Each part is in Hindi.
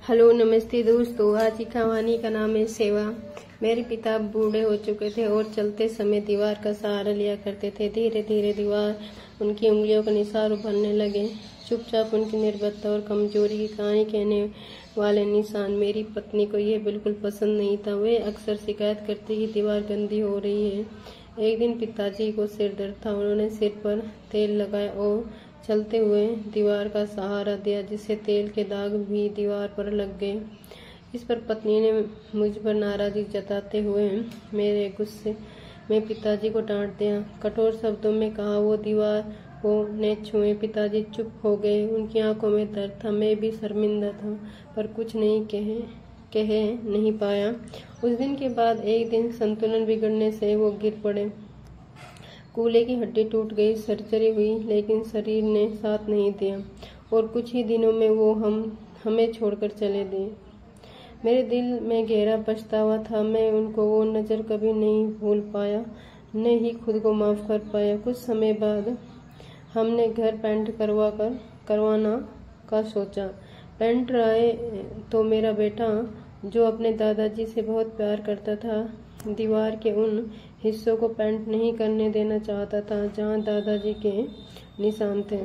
हेलो नमस्ते दोस्तों, आज की कहानी का नाम है सेवा। मेरे पिता बूढ़े हो चुके थे और चलते समय दीवार का सहारा लिया करते थे। धीरे धीरे दीवार उनकी उंगलियों का निशान उभरने लगे। चुपचाप उनकी निर्भरता और कमजोरी की कहानी कहने वाले निशान। मेरी पत्नी को यह बिल्कुल पसंद नहीं था। वे अक्सर शिकायत करती कि दीवार गंदी हो रही है। एक दिन पिताजी को सिर दर्द था। उन्होंने सिर पर तेल लगाया और चलते हुए दीवार का सहारा दिया, जिससे तेल के दाग भी दीवार पर लग गए। इस पर पत्नी ने मुझ पर नाराजगी जताते हुए मेरे गुस्से में पिताजी को डांट दिया। कठोर शब्दों में कहा वो दीवार को न छुए। पिताजी चुप हो गए। उनकी आंखों में दर्द था। मैं भी शर्मिंदा था, पर कुछ नहीं कह नहीं पाया। उस दिन के बाद एक दिन संतुलन बिगड़ने से वो गिर पड़े। कूल्हे की हड्डी टूट गई। सर्जरी हुई, लेकिन शरीर ने साथ नहीं दिया और कुछ ही दिनों में वो हमें छोड़कर चले गए। मेरे दिल में गहरा पछतावा था। मैं उनको वो नज़र कभी नहीं भूल पाया, न ही खुद को माफ कर पाया। कुछ समय बाद हमने घर पेंट करवाना का सोचा। पेंटर आए तो मेरा बेटा, जो अपने दादाजी से बहुत प्यार करता था, दीवार के उन हिस्सों को पेंट नहीं करने देना चाहता था जहां दादाजी के निशान थे।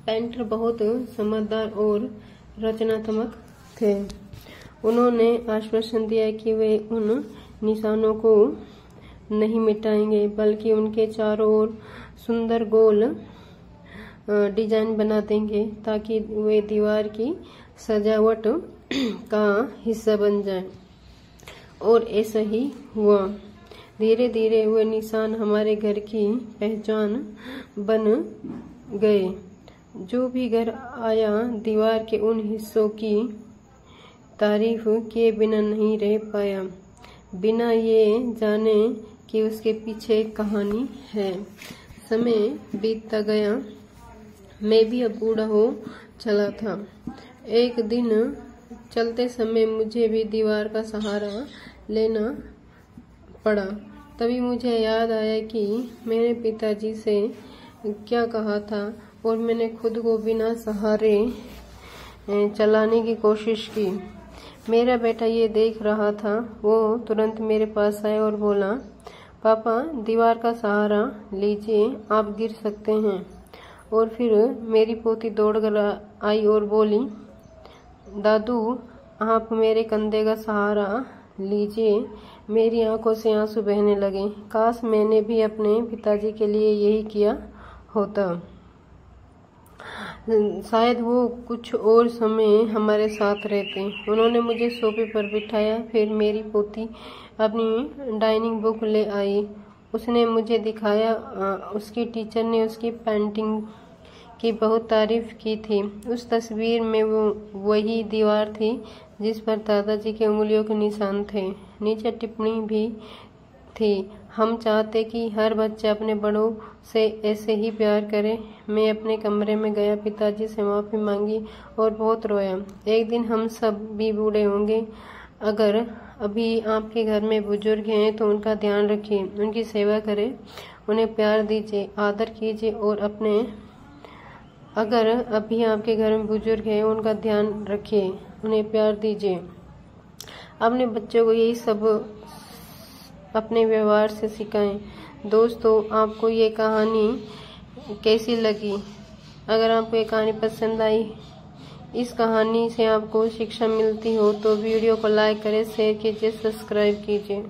पेंटर बहुत समझदार और रचनात्मक थे। उन्होंने आश्वासन दिया कि वे उन निशानों को नहीं मिटाएंगे, बल्कि उनके चारों ओर सुंदर गोल डिजाइन बना देंगे, ताकि वे दीवार की सजावट का हिस्सा बन जाए। और ऐसा ही हुआ। धीरे धीरे वे निशान हमारे घर की पहचान बन गए। जो भी घर आया, दीवार के उन हिस्सों की तारीफ किए बिना नहीं रह पाया, बिना ये जाने कि उसके पीछे एक कहानी है। समय बीतता गया। मैं भी अब बूढ़ा हो चला था। एक दिन चलते समय मुझे भी दीवार का सहारा लेना पड़ा। तभी मुझे याद आया कि मैंने पिताजी से क्या कहा था, और मैंने खुद को बिना सहारे चलाने की कोशिश की। मेरा बेटा ये देख रहा था। वो तुरंत मेरे पास आया और बोला, पापा दीवार का सहारा लीजिए, आप गिर सकते हैं। और फिर मेरी पोती दौड़कर आई और बोली, दादू आप मेरे कंधे का सहारा लीजिए। मेरी आंखों से आंसू बहने लगे। काश मैंने भी अपने पिताजी के लिए यही किया होता। शायद वो कुछ और समय हमारे साथ रहते। उन्होंने मुझे सोफे पर बिठाया। फिर मेरी पोती अपनी डाइनिंग बुक ले आई। उसने मुझे दिखाया। उसकी टीचर ने उसकी पेंटिंग की बहुत तारीफ की थी। उस तस्वीर में वो वही दीवार थी जिस पर दादाजी के उंगलियों के निशान थे। नीचे टिप्पणी भी थी, हम चाहते कि हर बच्चा अपने बड़ों से ऐसे ही प्यार करे। मैं अपने कमरे में गया, पिताजी से माफी मांगी और बहुत रोया। एक दिन हम सब भी बूढ़े होंगे। अगर अभी आपके घर में बुजुर्ग हैं तो उनका ध्यान रखिए, उनकी सेवा करें, उन्हें प्यार दीजिए, आदर कीजिए। और अगर अभी आपके घर में बुजुर्ग हैं, उनका ध्यान रखिए, उन्हें प्यार दीजिए। अपने बच्चों को यही सब अपने व्यवहार से सिखाएं। दोस्तों, आपको ये कहानी कैसी लगी? अगर आपको ये कहानी पसंद आई, इस कहानी से आपको शिक्षा मिलती हो, तो वीडियो को लाइक करें, शेयर कीजिए, सब्सक्राइब कीजिए।